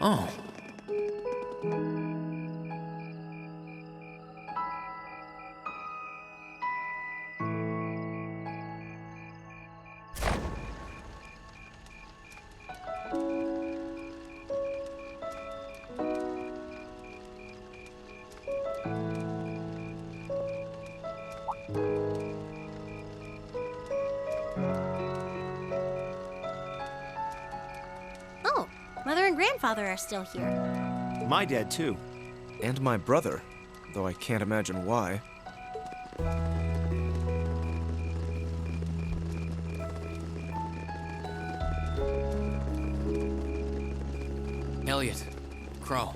Oh. Oh, Mother and Grandfather are still here. My dad, too. And my brother, though I can't imagine why. Elliot, Crow.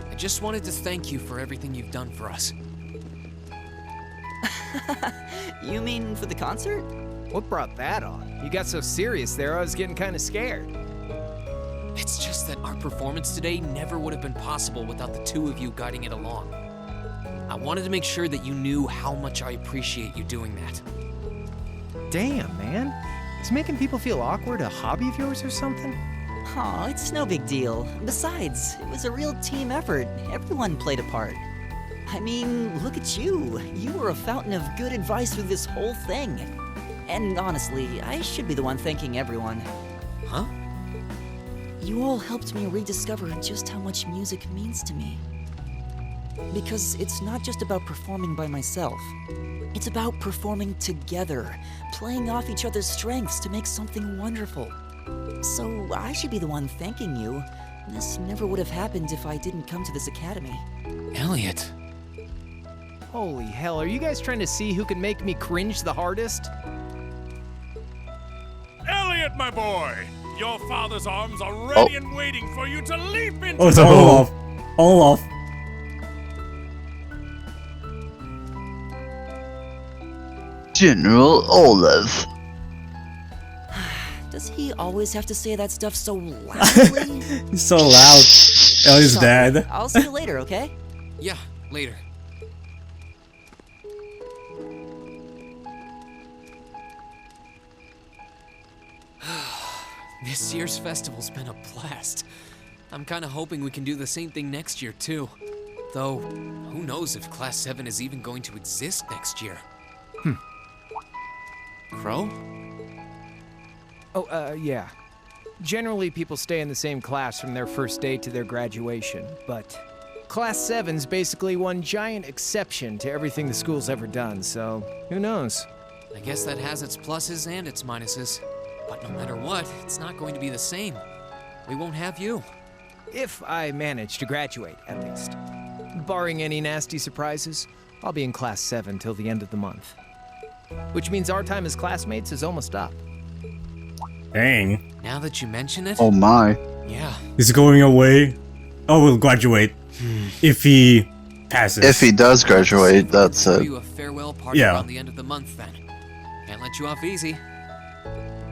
I just wanted to thank you for everything you've done for us. You mean for the concert? What brought that on? You got so serious there, I was getting kind of scared. It's just that our performance today never would have been possible without the two of you guiding it along. I wanted to make sure that you knew how much I appreciate you doing that. Damn, man. Is making people feel awkward a hobby of yours or something? Aw, it's no big deal. Besides, it was a real team effort. Everyone played a part. I mean, look at you. You were a fountain of good advice through this whole thing. And honestly, I should be the one thanking everyone. Huh? You all helped me rediscover just how much music means to me. Because it's not just about performing by myself. It's about performing together, playing off each other's strengths to make something wonderful. So I should be the one thanking you. This never would have happened if I didn't come to this academy. Elliot. Holy hell, are you guys trying to see who can make me cringe the hardest? Elliot, my boy! Your father's arms are ready and waiting for you to leap into. Oh, it's a Olaf. Olaf. General Olaf. Does he always have to say that stuff so loudly? He's so loud. Ellie's Sorry. dead. I'll see you later, okay? Yeah, later. This year's festival's been a blast. I'm kinda hoping we can do the same thing next year, too. Though, who knows if Class 7 is even going to exist next year. Crow? Oh, yeah. Generally, people stay in the same class from their first day to their graduation, but Class 7's basically one giant exception to everything the school's ever done, so who knows? I guess that has its pluses and its minuses. But no matter what, it's not going to be the same. We won't have you. If I manage to graduate, at least. Barring any nasty surprises, I'll be in Class 7 till the end of the month. Which means our time as classmates is almost up. Dang. Now that you mention it, Oh my. yeah. He's going away. Oh, we'll graduate. If he passes. If he does graduate, that's Throw it. you a farewell party Yeah. around the end of the month then. Can't let you off easy.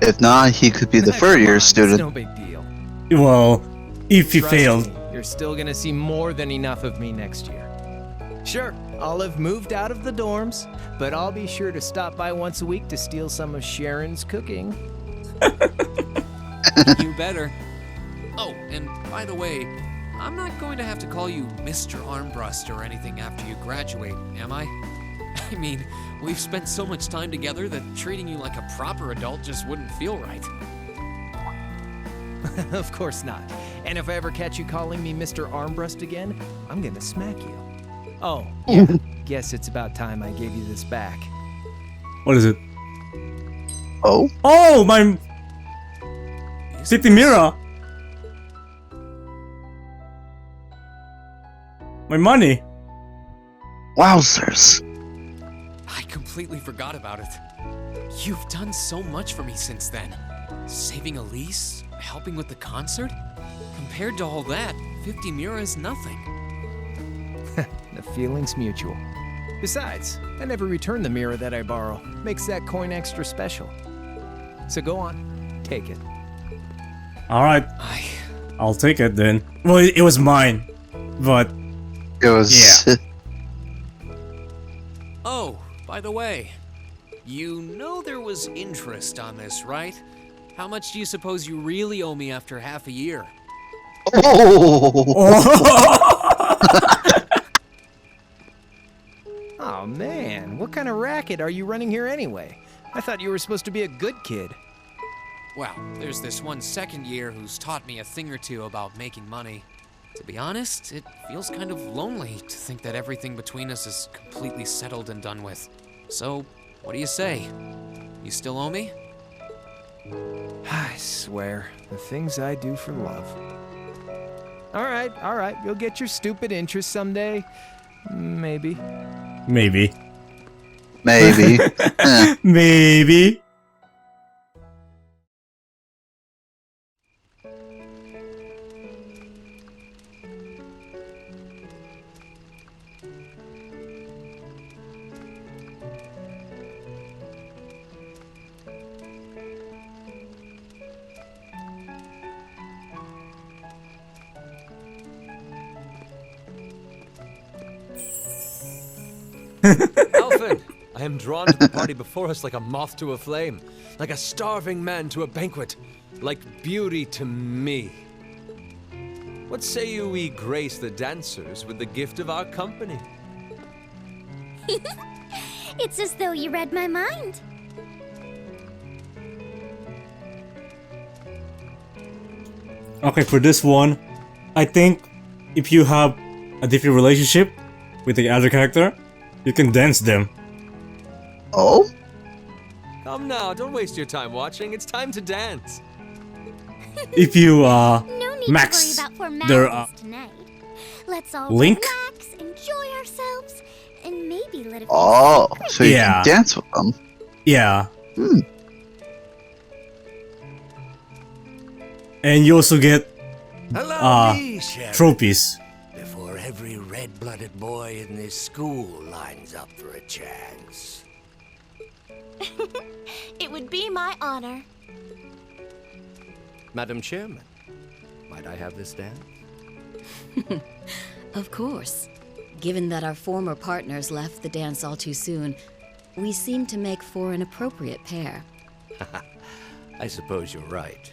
If not, he could be the Come third on, year it's student. no big deal. Well, if he Trust failed. me, you're still gonna see more than enough of me next year. Sure, I'll have moved out of the dorms, but I'll be sure to stop by once a week to steal some of Sharon's cooking. You better. Oh, and by the way, I'm not going to have to call you Mr. Armbrust or anything after you graduate, am I? I mean, we've spent so much time together that treating you like a proper adult just wouldn't feel right. Of course not. And if I ever catch you calling me Mr. Armbrust again, I'm gonna smack you. Oh, yeah. Guess it's about time I gave you this back. What is it? Oh? Oh, my city mirror. My money. Wowzers. I completely forgot about it. You've done so much for me since then. Saving Elise, helping with the concert. Compared to all that, 50 Mira is nothing. The feeling's mutual. Besides, I never return the mirror that I borrow. Makes that coin extra special. So go on, take it. All right, I'll take it then. Well, it was mine, but It was. Yeah. Oh, by the way, you know there was interest on this, right? How much do you suppose you really owe me after half a year? Oh! Oh man, what kind of racket are you running here anyway? I thought you were supposed to be a good kid. Well, there's this one second year who's taught me a thing or two about making money. To be honest, it feels kind of lonely to think that everything between us is completely settled and done with. So, what do you say? You still owe me? I swear, the things I do for love. All right, you'll get your stupid interest someday. Maybe. Maybe. Maybe. Eh. Maybe. Alphen, I am drawn to the party before us like a moth to a flame, like a starving man to a banquet, like beauty to me. What say you we grace the dancers with the gift of our company? It's as though you read my mind. Okay, for this one, I think if you have a different relationship with the other character, you can dance them. Oh? Come now, don't waste your time watching. It's time to dance. If you No need max to worry about their formalities tonight. Let's all link? relax, enjoy ourselves, and maybe let it be Oh, so you Yeah. can dance with them. yeah, Hmm. and you also get Allow me, Sheriff, trophies. before every red-blooded boy in this school lines up for a chance. It would be my honor. Madam Chairman, might I have this dance? Of course. Given that our former partners left the dance all too soon, we seem to make for an appropriate pair. I suppose you're right.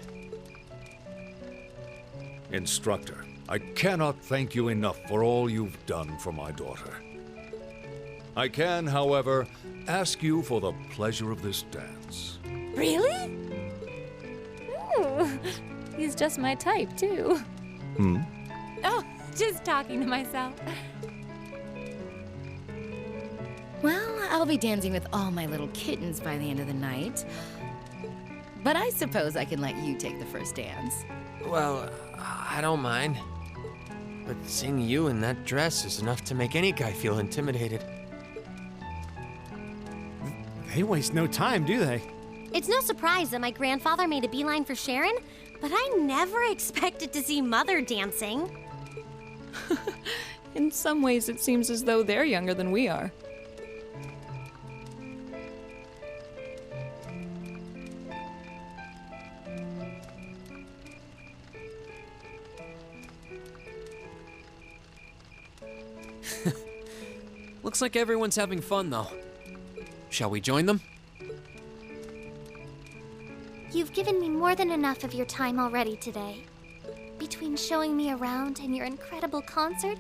Instructor, I cannot thank you enough for all you've done for my daughter. I can, however, ask you for the pleasure of this dance. Really? Ooh, he's just my type, too. Hmm. Oh, just talking to myself. Well, I'll be dancing with all my little kittens by the end of the night. But I suppose I can let you take the first dance. Well, I don't mind. But seeing you in that dress is enough to make any guy feel intimidated. They waste no time, do they? It's no surprise that my grandfather made a beeline for Sharon, but I never expected to see Mother dancing. In some ways, it seems as though they're younger than we are. Looks like everyone's having fun, though. Shall we join them? You've given me more than enough of your time already today. Between showing me around and your incredible concert,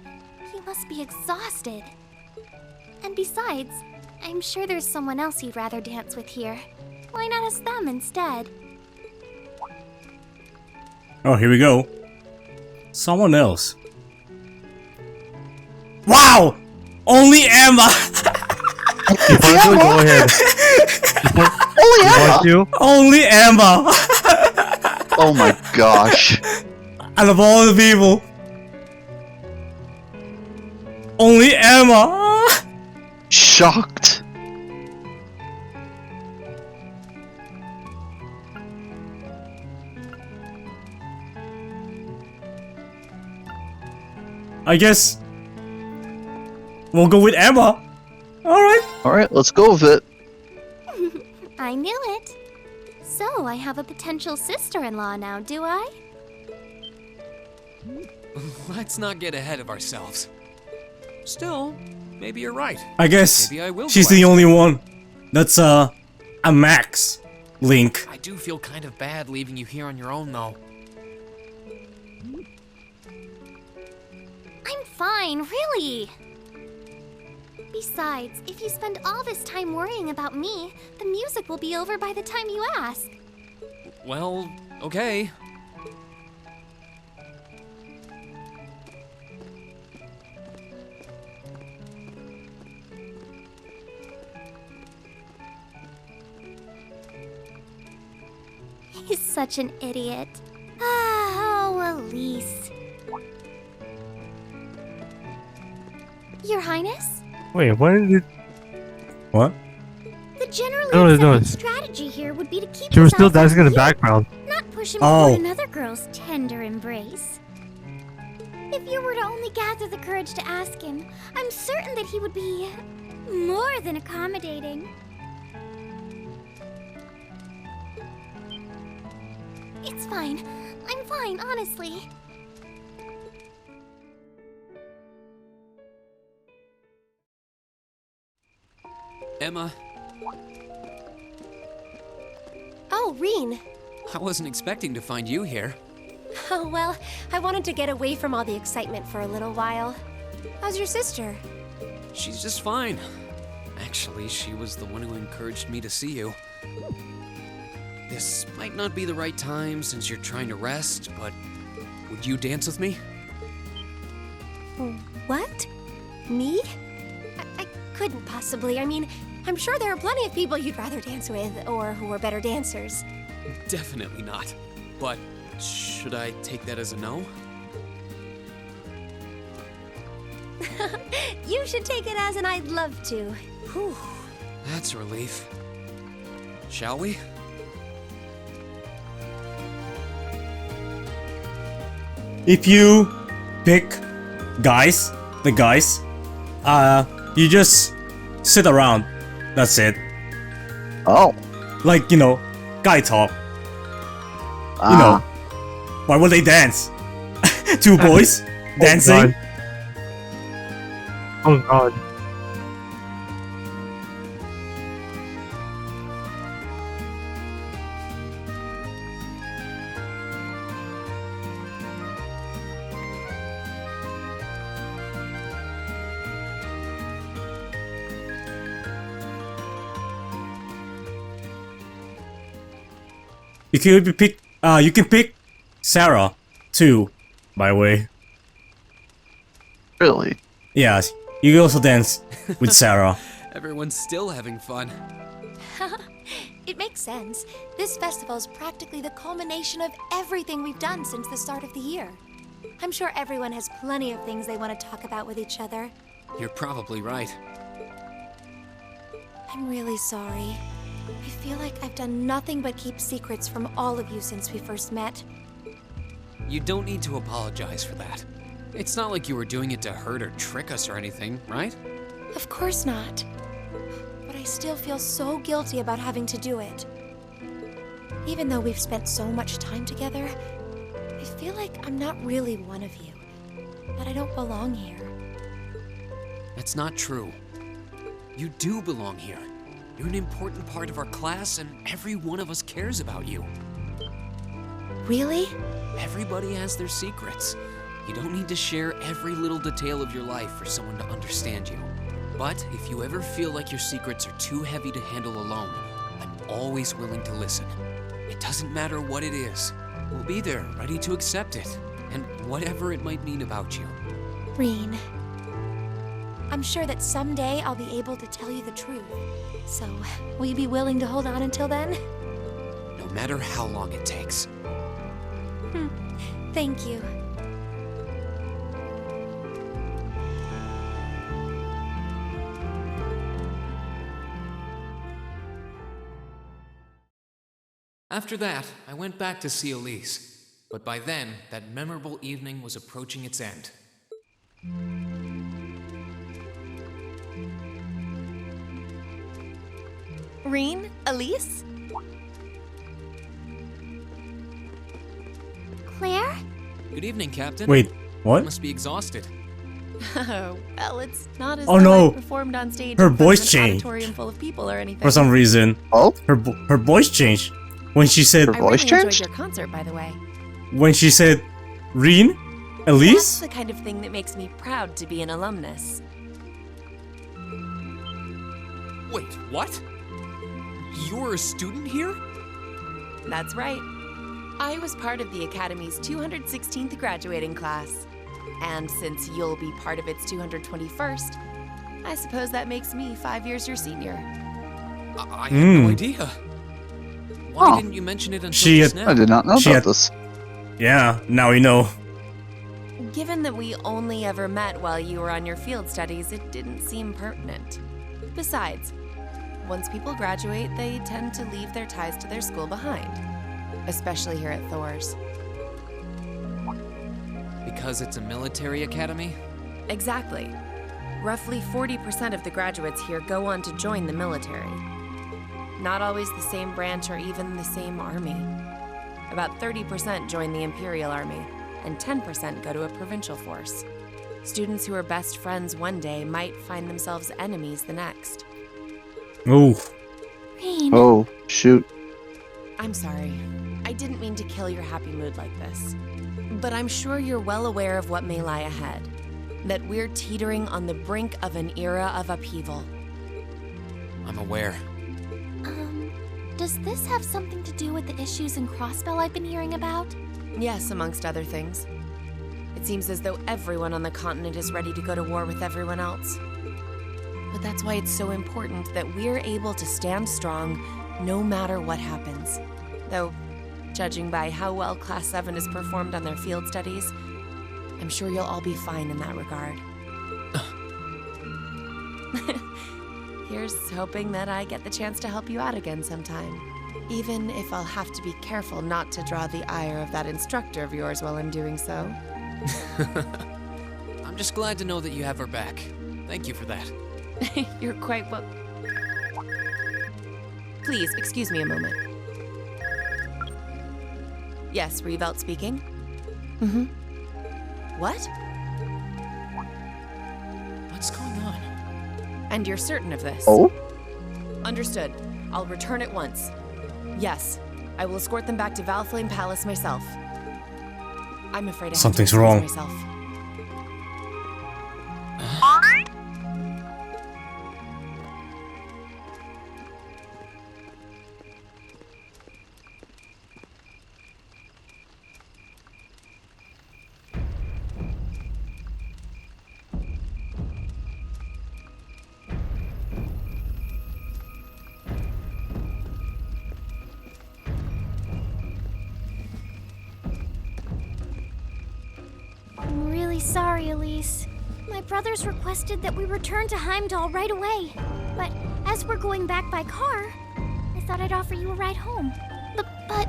you must be exhausted. And besides, I'm sure there's someone else you'd rather dance with here. Why not ask them instead? Oh, here we go. Someone else. Wow! Only Emma! You want to go ahead. Oh yeah. Only Emma! Oh my gosh. Out of all the people. Only Emma! Shocked. I guess we'll go with Emma. Alright. Alright, let's go with it. I knew it. So, I have a potential sister-in-law now, do I? Let's not get ahead of ourselves. Still, maybe you're right. I guess Maybe I will she's go the after only one that's a max link. I do feel kind of bad leaving you here on your own, though. fine, really. Besides, if you spend all this time worrying about me, the music will be over by the time you ask. Well, okay. He's such an idiot. Oh, Elise. Your Highness? Wait, what is it? What? The generally No, no, accepted no. strategy here would be to keep She was still yourself dancing in the cute, background. not push him Oh. toward another girl's tender embrace. If you were to only gather the courage to ask him, I'm certain that he would be more than accommodating. It's fine. I'm fine, honestly. Emma, Oh, Rean. I wasn't expecting to find you here. Oh, well, I wanted to get away from all the excitement for a little while. How's your sister? She's just fine. Actually, she was the one who encouraged me to see you. This might not be the right time since you're trying to rest, but would you dance with me? What? Me? I couldn't possibly. I mean, I'm sure there are plenty of people you'd rather dance with, or who are better dancers. Definitely not. But should I take that as a no? You should take it as an I'd love to. Whew, that's a relief. Shall we? If you pick the guys, you just sit around. That's it. Oh. Like, guy talk. Why would they dance? Two boys dancing. Oh god. You can pick Sarah too, by the way. Really? Yeah, you can also dance with Sarah. Everyone's still having fun. It makes sense. This festival is practically the culmination of everything we've done since the start of the year. I'm sure everyone has plenty of things they want to talk about with each other. You're probably right. I'm really sorry. I feel like I've done nothing but keep secrets from all of you since we first met. You don't need to apologize for that. It's not like you were doing it to hurt or trick us or anything, right? Of course not. But I still feel so guilty about having to do it. Even though we've spent so much time together, I feel like I'm not really one of you. That I don't belong here. That's not true. You do belong here. You're an important part of our class, and every one of us cares about you. Really? Everybody has their secrets. You don't need to share every little detail of your life for someone to understand you. But if you ever feel like your secrets are too heavy to handle alone, I'm always willing to listen. It doesn't matter what it is. We'll be there, ready to accept it, and whatever it might mean about you. Rean, I'm sure that someday I'll be able to tell you the truth. So, will you be willing to hold on until then? No matter how long it takes. Thank you. After that, I went back to see Elise, but by then, that memorable evening was approaching its end. Rean? Elise? Claire? Good evening, Captain. Wait, what? You must be exhausted. Oh, well, it's not as Oh, though no. I performed on stage Her in front of voice an changed. auditorium full of people or anything. For some reason. Oh? Her voice changed when she said Her I voice really changed? enjoyed your concert, by the way. when she said Rean, Elise? That's the kind of thing that makes me proud to be an alumnus. Wait, what? You're a student here? That's right. I was part of the Academy's 216th graduating class. And since you'll be part of its 221st, I suppose that makes me 5 years your senior. I had no idea. Why didn't you mention it until just now? I did not know about this. Yeah, now we know. Given that we only ever met while you were on your field studies, it didn't seem pertinent. Besides, once people graduate, they tend to leave their ties to their school behind. Especially here at Thor's. Because it's a military academy? Exactly. Roughly 40% of the graduates here go on to join the military. Not always the same branch or even the same army. About 30% join the Imperial Army, and 10% go to a provincial force. Students who are best friends one day might find themselves enemies the next. Oh. Rean. Oh, shoot. I'm sorry. I didn't mean to kill your happy mood like this. But I'm sure you're well aware of what may lie ahead. That we're teetering on the brink of an era of upheaval. I'm aware. Does this have something to do with the issues in Crossbell I've been hearing about? Yes, amongst other things. It seems as though everyone on the continent is ready to go to war with everyone else. But that's why it's so important that we're able to stand strong no matter what happens. Though, judging by how well Class 7 has performed on their field studies, I'm sure you'll all be fine in that regard. Here's hoping that I get the chance to help you out again sometime. Even if I'll have to be careful not to draw the ire of that instructor of yours while I'm doing so. I'm just glad to know that you have her back. Thank you for that. You're quite well... Please, excuse me a moment. Yes, Reevelt speaking. Mm-hmm. What? What's going on? And you're certain of this? Oh? Understood. I'll return at once. Yes, I will escort them back to Valflame Palace myself. I'm afraid I Something's have to wrong. myself. I'm really sorry, Elise. My brothers requested that we return to Heimdall right away. But as we're going back by car, I thought I'd offer you a ride home. But...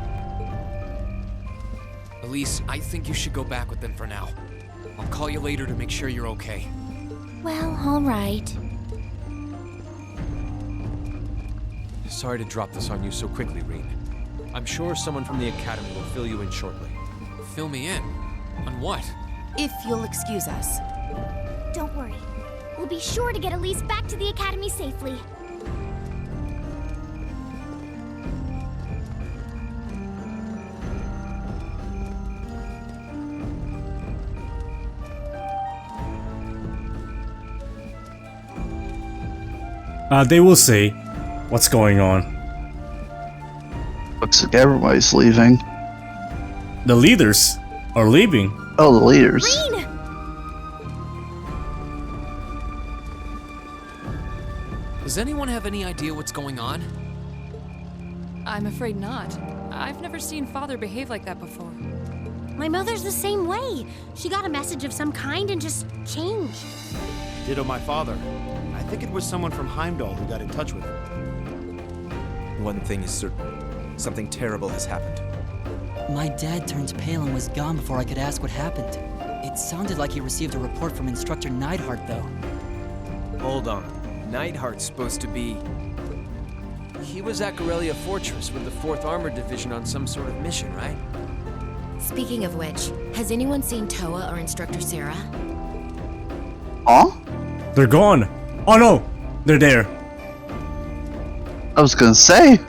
Elise, I think you should go back with them for now. I'll call you later to make sure you're okay. Well, all right. Sorry to drop this on you so quickly, Rean. I'm sure someone from the Academy will fill you in shortly. Fill me in? On what? If you'll excuse us. Don't worry. We'll be sure to get Elise back to the Academy safely. They will say what's going on. Looks like everybody's leaving. The leaders are leaving. Oh, the leaders. Rean! Does anyone have any idea what's going on? I'm afraid not. I've never seen Father behave like that before. My mother's the same way. She got a message of some kind and just changed. Ditto my father. I think it was someone from Heimdall who got in touch with him. One thing is certain. Something terrible has happened. My dad turned pale and was gone before I could ask what happened. It sounded like he received a report from Instructor Neidhart, though. Hold on. Neidhart's supposed to be... He was at Corellia Fortress with the 4th Armored Division on some sort of mission, right? Speaking of which, has anyone seen Toa or Instructor Sarah? Huh? They're gone. Oh no, they're there. I was gonna say.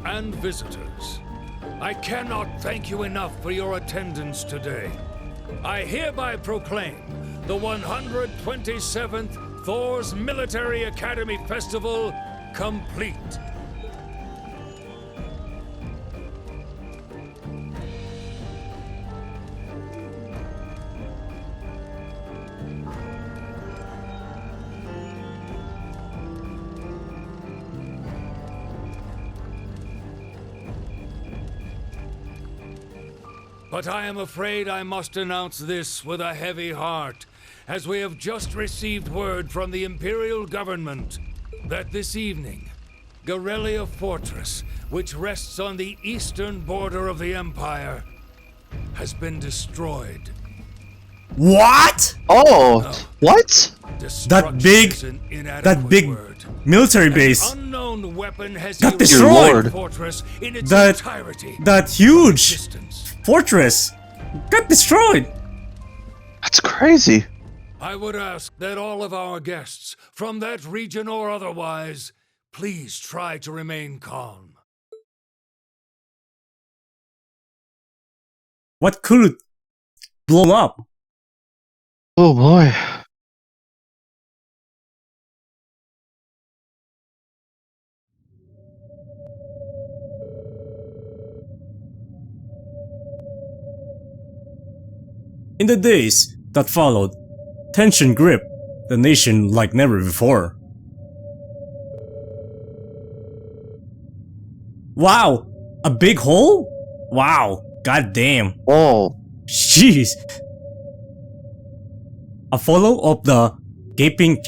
and visitors. I cannot thank you enough for your attendance today. I hereby proclaim the 127th Thor's Military Academy Festival complete. But I am afraid I must announce this with a heavy heart, as we have just received word from the Imperial government that this evening, Garrelia Fortress, which rests on the eastern border of the Empire, has been destroyed. What? Oh, what? That big military base Unknown weapon has got destroyed. Fortress in its entirety. That huge fortress got destroyed. That's crazy. I would ask that all of our guests, from that region or otherwise, please try to remain calm. What could blow up? Oh boy. In the days that followed, tension gripped the nation like never before. Wow! A big hole? Wow! God damn. Oh. Jeez. A follow of the gaping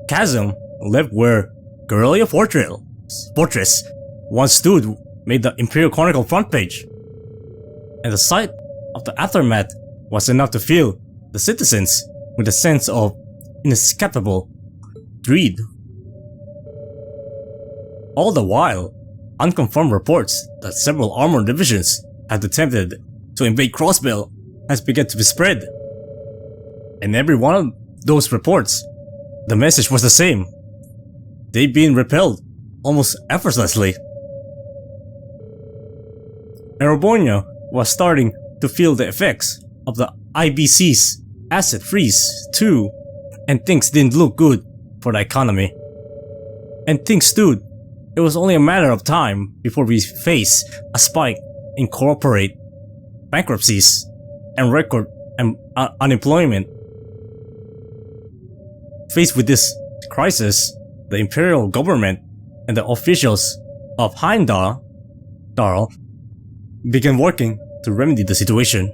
chasm left where Garrelia Fortress once stood made the Imperial Chronicle front page. And the sight of the aftermath was enough to fill the citizens with a sense of inescapable dread. All the while, unconfirmed reports that several armored divisions had attempted to invade Crossbell has begun to be spread. And every one of those reports, the message was the same. They'd been repelled almost effortlessly. Erobonia was starting to feel the effects of the IBC's asset freeze too, and things didn't look good for the economy. And things stood. It was only a matter of time before we face a spike in corporate bankruptcies and record unemployment. Faced with this crisis, the Imperial government and the officials of Heimdall began working to remedy the situation.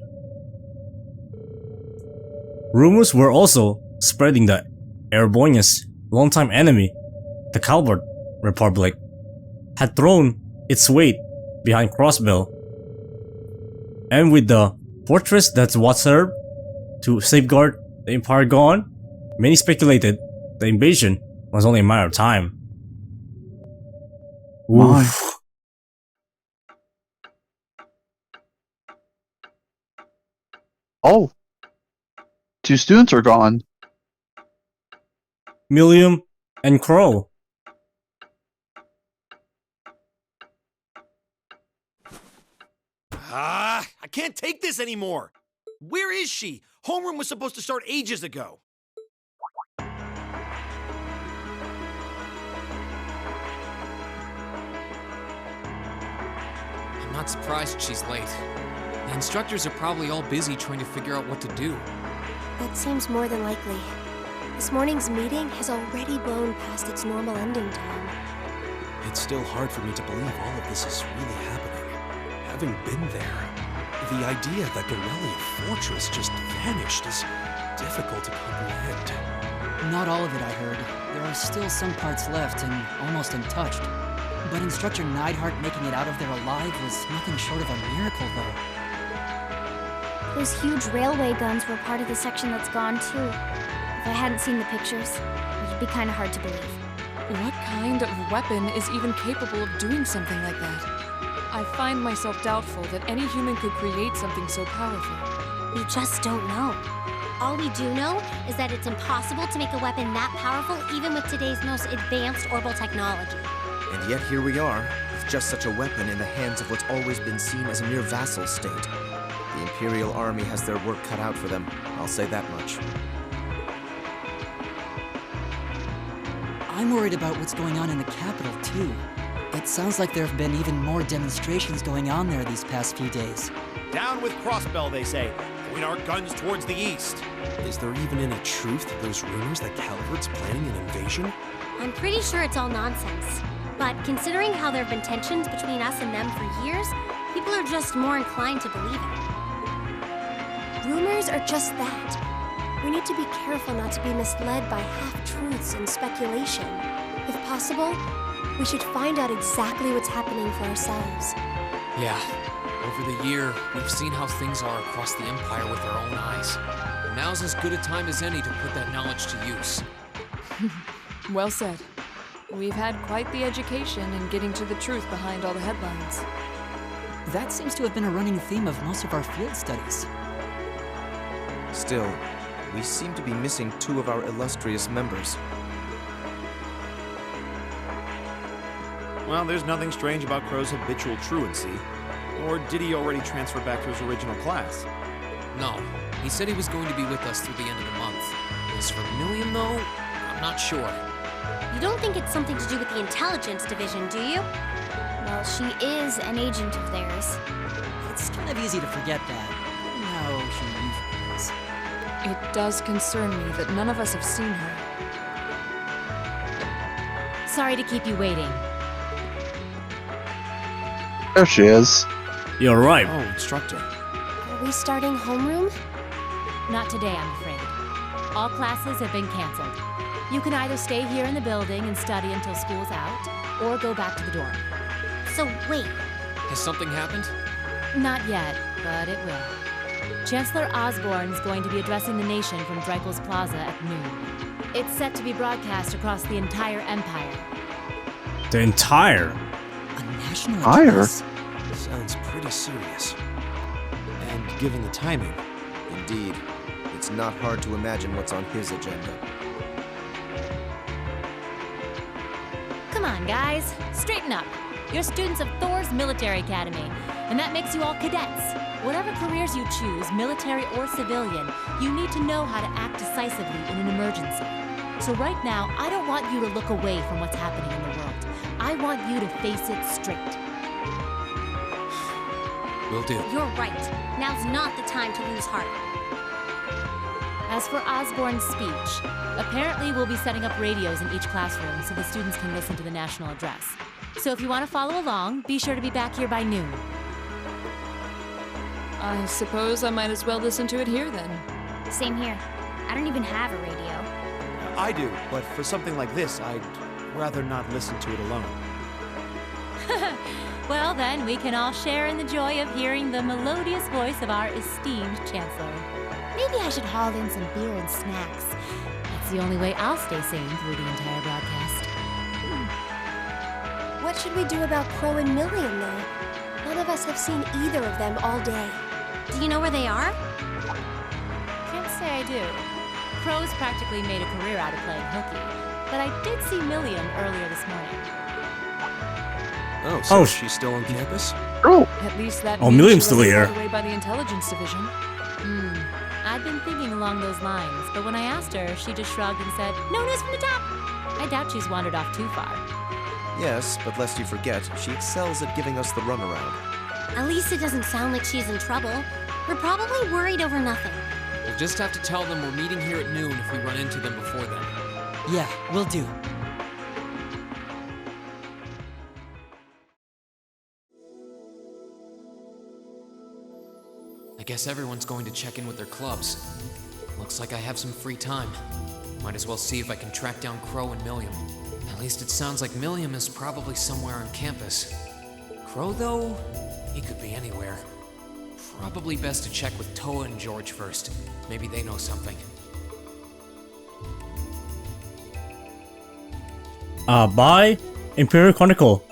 Rumors were also spreading that Erebonia's longtime enemy, the Calvert Republic, had thrown its weight behind Crossbell. And with the fortress that's what served to safeguard the Empire gone, many speculated the invasion was only a matter of time. Oof. Oh. 2 students are gone. Millium and Crow. I can't take this anymore. Where is she? Homeroom was supposed to start ages ago. I'm not surprised she's late. The instructors are probably all busy trying to figure out what to do. That seems more than likely. This morning's meeting has already blown past its normal ending time. It's still hard for me to believe all of this is really happening. Having been there, the idea that Garrelia Fortress just vanished is difficult to comprehend. Not all of it, I heard. There are still some parts left and almost untouched. But Instructor Neidhart making it out of there alive was nothing short of a miracle, though. Those huge railway guns were part of the section that's gone too. If I hadn't seen the pictures, it'd be kind of hard to believe. What kind of weapon is even capable of doing something like that? I find myself doubtful that any human could create something so powerful. We just don't know. All we do know is that it's impossible to make a weapon that powerful even with today's most advanced orbital technology. And yet here we are, with just such a weapon in the hands of what's always been seen as a mere vassal state. The Imperial Army has their work cut out for them, I'll say that much. I'm worried about what's going on in the capital, too. It sounds like there have been even more demonstrations going on there these past few days. Down with Crossbell, they say. Point our guns towards the east. Is there even any truth to those rumors that Calvert's planning an invasion? I'm pretty sure it's all nonsense. But considering how there have been tensions between us and them for years, people are just more inclined to believe it. Rumors are just that. We need to be careful not to be misled by half-truths and speculation. If possible, we should find out exactly what's happening for ourselves. Yeah, over the year, we've seen how things are across the Empire with our own eyes. Now's as good a time as any to put that knowledge to use. Well said. We've had quite the education in getting to the truth behind all the headlines. That seems to have been a running theme of most of our field studies. Still, we seem to be missing two of our illustrious members. Well, there's nothing strange about Crow's habitual truancy. Or did he already transfer back to his original class? No, he said he was going to be with us through the end of the month. As for Million, though, I'm not sure. You don't think it's something to do with the intelligence division, do you? Well, she is an agent of theirs. It's kind of easy to forget that. No, she usually is. It does concern me that none of us have seen her. Sorry to keep you waiting. There she is. You're right. Oh, instructor. Are we starting homeroom? Not today, I'm afraid. All classes have been canceled. You can either stay here in the building and study until school's out, or go back to the dorm. So wait, Has something happened? Not yet, but it will. Chancellor Osborne's going to be addressing the nation from Dreikel's Plaza at noon. It's set to be broadcast across the entire Empire. The entire? A national Higher? address? Sounds pretty serious. And given the timing, Indeed, it's not hard to imagine what's on his agenda. Come on, guys. Straighten up. You're students of Thor's Military Academy, and that makes you all cadets. Whatever careers you choose, military or civilian, you need to know how to act decisively in an emergency. So right now, I don't want you to look away from what's happening in the world. I want you to face it straight. Will do. you're right. Now's not the time to lose heart. As for Osborne's speech, apparently we'll be setting up radios in each classroom so the students can listen to the national address. So if you want to follow along, be sure to be back here by noon. I suppose I might as well listen to it here then. Same here. I don't even have a radio. I do, but for something like this, I'd rather not listen to it alone. Well then, we can all share in the joy of hearing the melodious voice of our esteemed Chancellor. Maybe I should haul in some beer and snacks. That's the only way I'll stay sane through the entire broadcast. What should we do about Crow and Million, though? None of us have seen either of them all day. Do you know where they are? Can't say I do. Crow's practically made a career out of playing hooky, but I did see Million earlier this morning. Oh, so she's still on campus? Oh. At least that Oh, means Milliam's she still wasn't here. hauled away by the intelligence division. I'd been thinking along those lines, but when I asked her, she just shrugged and said, "No news from the top." I doubt she's wandered off too far. Yes, but lest you forget, she excels at giving us the runaround. Elise doesn't sound like she's in trouble. We're probably worried over nothing. We'll just have to tell them we're meeting here at noon if we run into them before then. Yeah, will do. I guess everyone's going to check in with their clubs. Looks like I have some free time. Might as well see if I can track down Crow and Milliam. At least it sounds like Milliam is probably somewhere on campus. Crow, though, he could be anywhere. Probably best to check with Toa and George first. Maybe they know something. Buy Imperial Chronicle,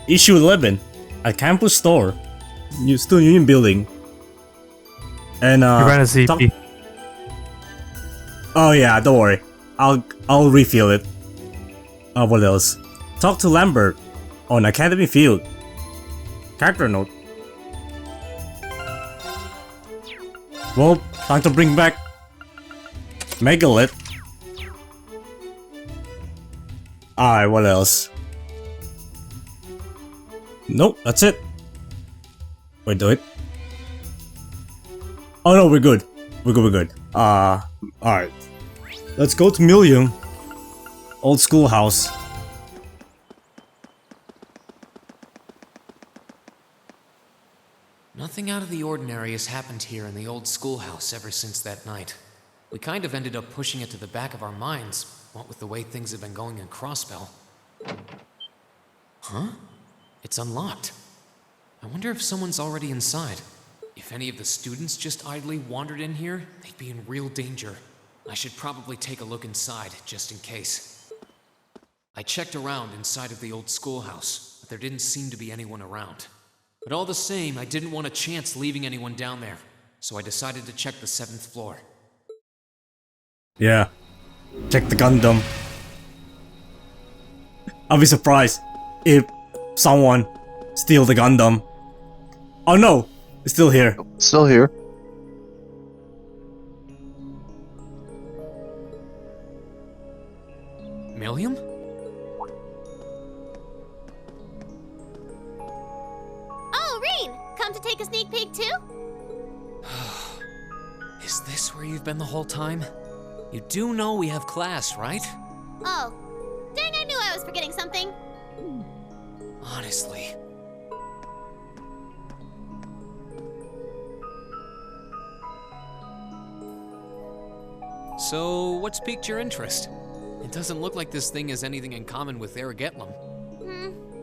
issue 11, at campus store, Student Union Building. And You ran a CP. Oh yeah, don't worry. I'll refill it. What else? Talk to Lambert on Academy Field. Character note. Well, time to bring back Megalith. Alright, what else? Nope, that's it. Wait, do it. Oh no, we're good. We're good. Alright. Let's go to Millium. Old schoolhouse. Nothing out of the ordinary has happened here in the old schoolhouse ever since that night. We kind of ended up pushing it to the back of our minds, what with the way things have been going in Crossbell. Huh? It's unlocked. I wonder if someone's already inside. If any of the students just idly wandered in here, they'd be in real danger. I should probably take a look inside, just in case. I checked around inside of the old schoolhouse, but there didn't seem to be anyone around. But all the same, I didn't want a chance leaving anyone down there, so I decided to check the 7th floor. Yeah. Check the Gundam. I'll be surprised if someone steal the Gundam. Oh no! It's still here. Still here. Millium? Oh, Rean! Come to take a sneak peek too? Is this where you've been the whole time? You do know we have class, right? Oh. Dang, I knew I was forgetting something. Honestly. So, what's piqued your interest? It doesn't look like this thing has anything in common with Aragetlum.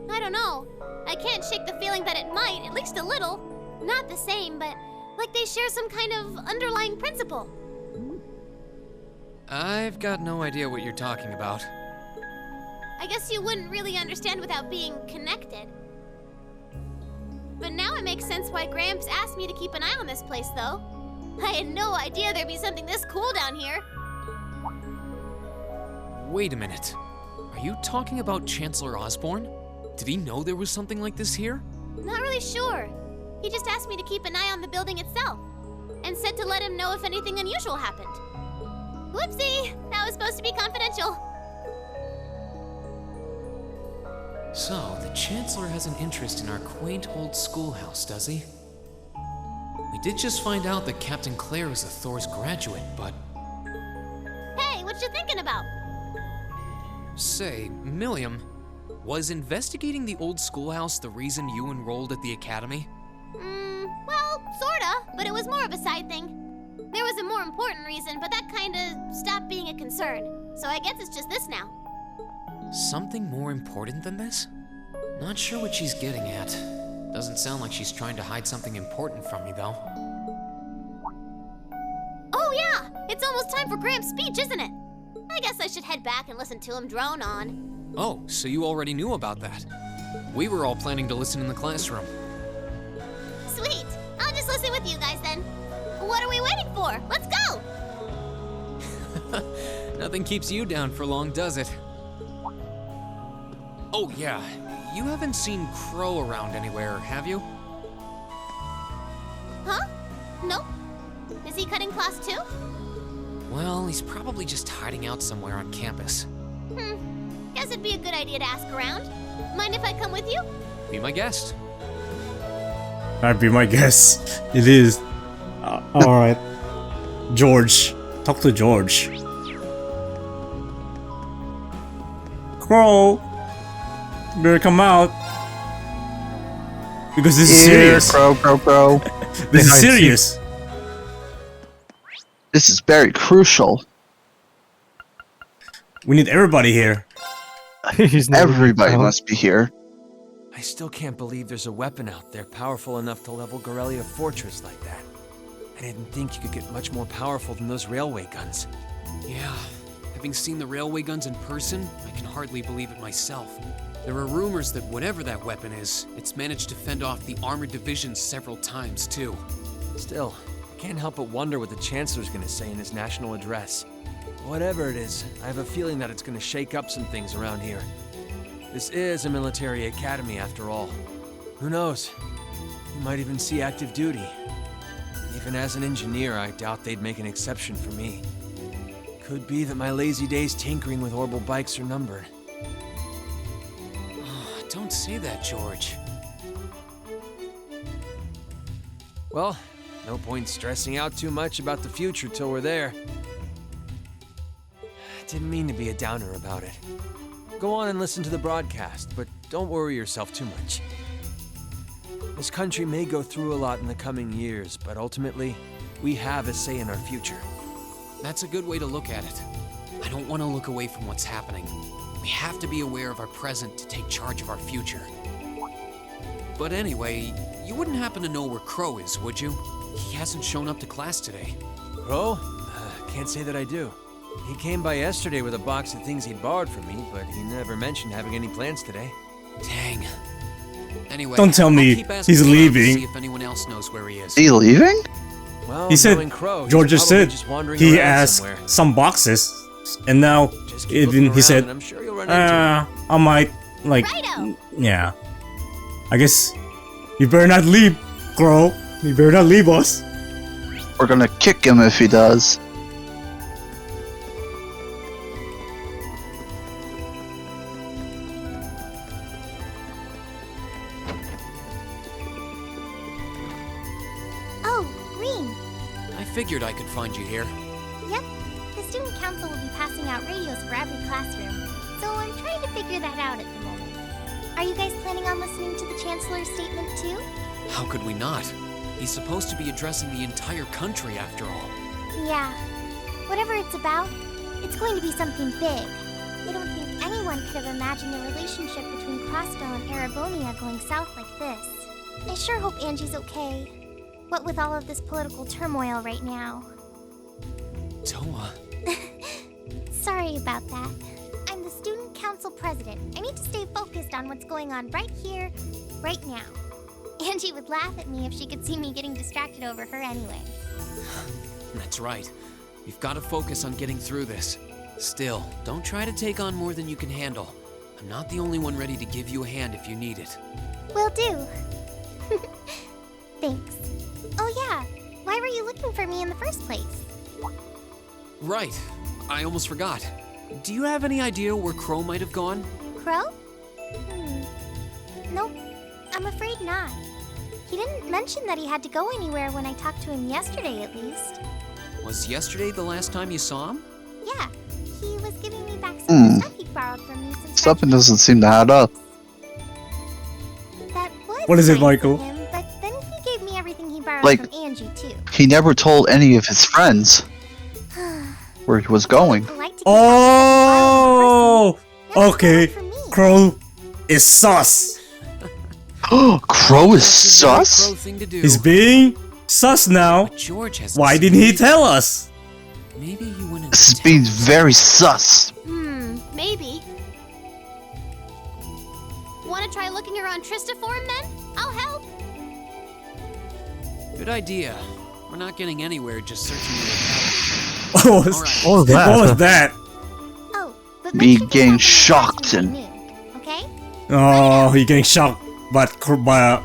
I don't know. I can't shake the feeling that it might, at least a little. Not the same, but like they share some kind of underlying principle. I've got no idea what you're talking about. I guess you wouldn't really understand without being connected. But now it makes sense why Gramps asked me to keep an eye on this place, though. I had no idea there'd be something this cool down here. Wait a minute. Are you talking about Chancellor Osborne? Did he know there was something like this here? Not really sure. He just asked me to keep an eye on the building itself, and said to let him know if anything unusual happened. Whoopsie! That was supposed to be confidential. So, the Chancellor has an interest in our quaint old schoolhouse, does he? We did just find out that Captain Claire is a Thor's graduate, but... Hey, what you thinking about? Say, Millium, was investigating the old schoolhouse the reason you enrolled at the academy? Well, sorta, but it was more of a side thing. There was a more important reason, but that kinda stopped being a concern. So I guess it's just this now. Something more important than this? Not sure what she's getting at. Doesn't sound like she's trying to hide something important from me, though. Oh yeah! It's almost time for Gramps' speech, isn't it? I guess I should head back and listen to him drone on. Oh, so you already knew about that. We were all planning to listen in the classroom. Sweet! I'll just listen with you guys then. What are we waiting for? Let's go! Nothing keeps you down for long, does it? Oh yeah, you haven't seen Crow around anywhere, have you? Huh? Nope. Is he cutting class too? Well, he's probably just hiding out somewhere on campus. Guess it'd be a good idea to ask around. Mind if I come with you? Be my guest. That'd be my guess. It is. Alright. George. Talk to George. Crow. Better come out. Because this is serious. Crow. This is serious. This is very crucial. We need everybody here. Everybody must be here. I still can't believe there's a weapon out there powerful enough to level Gorelia Fortress like that. I didn't think you could get much more powerful than those railway guns. Yeah, having seen the railway guns in person, I can hardly believe it myself. There are rumors that whatever that weapon is, it's managed to fend off the armored divisions several times, too. Still, I can't help but wonder what the Chancellor's gonna say in his national address. Whatever it is, I have a feeling that it's gonna shake up some things around here. This is a military academy after all. Who knows? You might even see active duty. Even as an engineer, I doubt they'd make an exception for me. Could be that my lazy days tinkering with orbital bikes are numbered. Oh, don't say that, George. Well, no point stressing out too much about the future till we're there. Didn't mean to be a downer about it. Go on and listen to the broadcast, but don't worry yourself too much. This country may go through a lot in the coming years, but ultimately, we have a say in our future. That's a good way to look at it. I don't want to look away from what's happening. We have to be aware of our present to take charge of our future. But anyway, you wouldn't happen to know where Crow is, would you? He hasn't shown up to class today. Crow? Can't say that I do. He came by yesterday with a box of things he'd borrowed from me, but he never mentioned having any plans today. Dang. Anyway, Don't tell me I'll keep asking he's around to leaving. See if anyone else knows where he is. Is he leaving? Well, He said, knowing Crow, he's George just probably said just wandering he around asked somewhere. some boxes, and now Just keep even looking he around said, and I'm sure you'll run into him. I might, like, Righto. yeah. I guess you better not leave, Crow. You better not leave us. We're gonna kick him if he does. Oh, Rean. I figured I could find you here. Yep. The student council will be passing out radios for every classroom, so I'm trying to figure that out at the moment. Are you guys planning on listening to the Chancellor's statement too? How could we not? He's supposed to be addressing the entire country after all. Yeah. Whatever it's about, it's going to be something big. I don't think anyone could have imagined a relationship between Crossbell and Arabonia going south like this. I sure hope Angie's okay. What with all of this political turmoil right now. Toa. Sorry about that. I'm the student council president. I need to stay focused on what's going on right here, right now. Angie would laugh at me if she could see me getting distracted over her anyway. That's right. You've got to focus on getting through this. Still, don't try to take on more than you can handle. I'm not the only one ready to give you a hand if you need it. Will do. Thanks. Oh yeah, why were you looking for me in the first place? Right. I almost forgot. Do you have any idea where Crow might have gone? Crow? Nope, I'm afraid not. He didn't mention that he had to go anywhere when I talked to him yesterday, at least. Was yesterday the last time you saw him? Yeah, he was giving me back some of the stuff he borrowed from me since Something doesn't seem to add up. That was What is it, nice Michael? of him, but then he gave me everything he borrowed Like- from Angie, too. He never told any of his friends where he was going. Oh, okay. Crow is sus. Crow is sus? He's being sus now. George has. Why didn't he tell us? Maybe you wouldn't. This is being very sus. Maybe. Want to try looking around Trista for him, then? I'll help. Good idea. We're not getting anywhere just searching the What was that? Oh, but Me getting shocked and okay? Oh, he getting shocked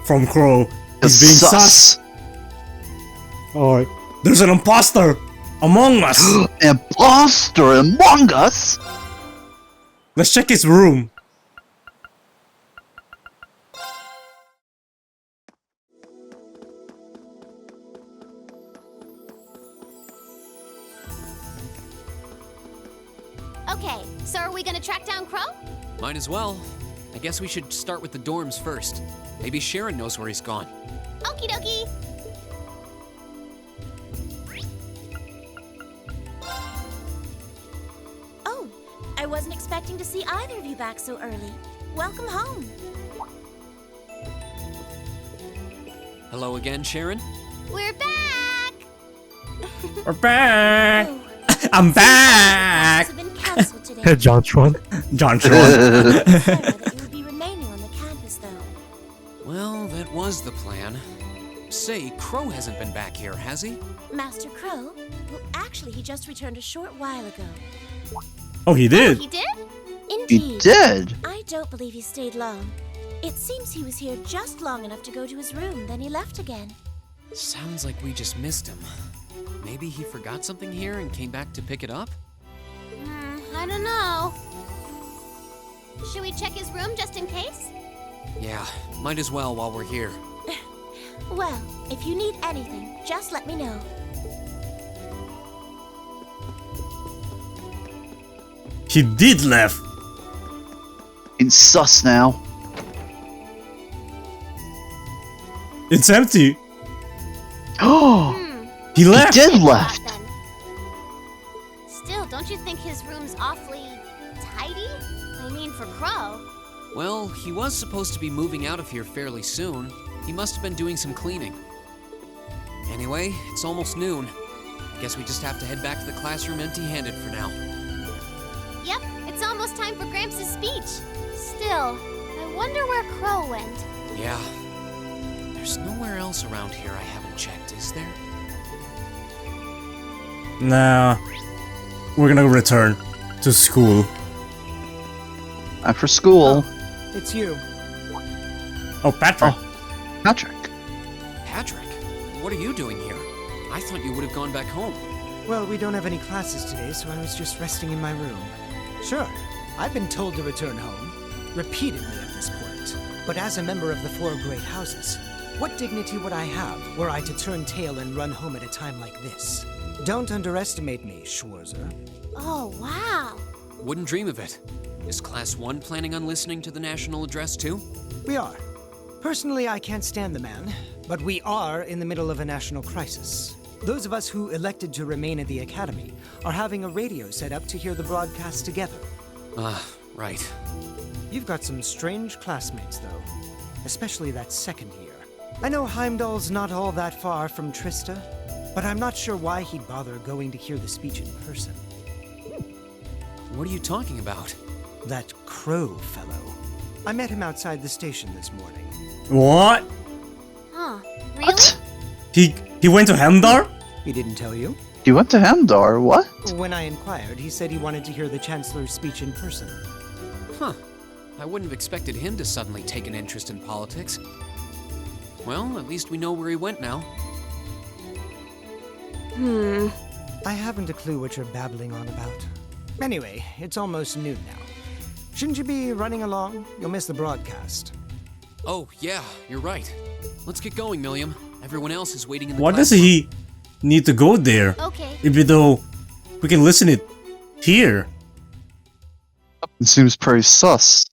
from Crow. He's being sus. Alright. There's an imposter among us. Imposter among us? Let's check his room. Okay, so are we gonna track down Crow? Might as well. I guess we should start with the dorms first. Maybe Sharon knows where he's gone. Okie dokie. Oh, I wasn't expecting to see either of you back so early. Welcome home. Hello again, Sharon? We're back! We're back! I'm back! Have been canceled today. Jontron. That you would be remaining on the campus, though. Well, that was the plan. Say, Crow hasn't been back here, has he? Master Crow? Well, actually, he just returned a short while ago. Oh, he did? He did? Indeed. He did? I don't believe he stayed long. It seems he was here just long enough to go to his room, then he left again. Sounds like we just missed him. Maybe he forgot something here and came back to pick it up? I don't know. Should we check his room just in case? Yeah, might as well while we're here. Well, if you need anything, just let me know. He did laugh. It's sus now. It's empty. Oh, he left. He did left. Still, don't you think his room's awfully tidy? I mean, for Crow. Well, he was supposed to be moving out of here fairly soon. He must have been doing some cleaning. Anyway, it's almost noon. Guess we just have to head back to the classroom empty-handed for now. Yep, it's almost time for Gramps' speech. Still, I wonder where Crow went. Yeah. There's nowhere else around here I haven't checked, is there? Nah. We're gonna return to school. After school. It's you. Oh, Patrick. Patrick. Patrick, what are you doing here? I thought you would have gone back home. Well, we don't have any classes today, so I was just resting in my room. Sure, I've been told to return home, repeatedly at this point. But as a member of the Four Great Houses, what dignity would I have were I to turn tail and run home at a time like this? Don't underestimate me, Schwarzer. Oh, wow. Wouldn't dream of it. Is Class 1 planning on listening to the national address too? We are. Personally, I can't stand the man, but we are in the middle of a national crisis. Those of us who elected to remain at the Academy are having a radio set up to hear the broadcast together. Right. You've got some strange classmates, though. Especially that second year. I know Heimdall's not all that far from Trista, but I'm not sure why he'd bother going to hear the speech in person. What are you talking about? That Crow fellow. I met him outside the station this morning. What? Huh, really? What? He went to Hamdar? He didn't tell you? He went to Hamdar, what? When I inquired, he said he wanted to hear the Chancellor's speech in person. Huh. I wouldn't have expected him to suddenly take an interest in politics. Well, at least we know where he went now. I haven't a clue what you're babbling on about. Anyway, it's almost noon now. Shouldn't you be running along? You'll miss the broadcast. Oh, yeah, you're right. Let's get going, Milliam. Everyone else is waiting in the Why class. does he need to go there? Okay. Even though we can listen it here. It seems pretty sus.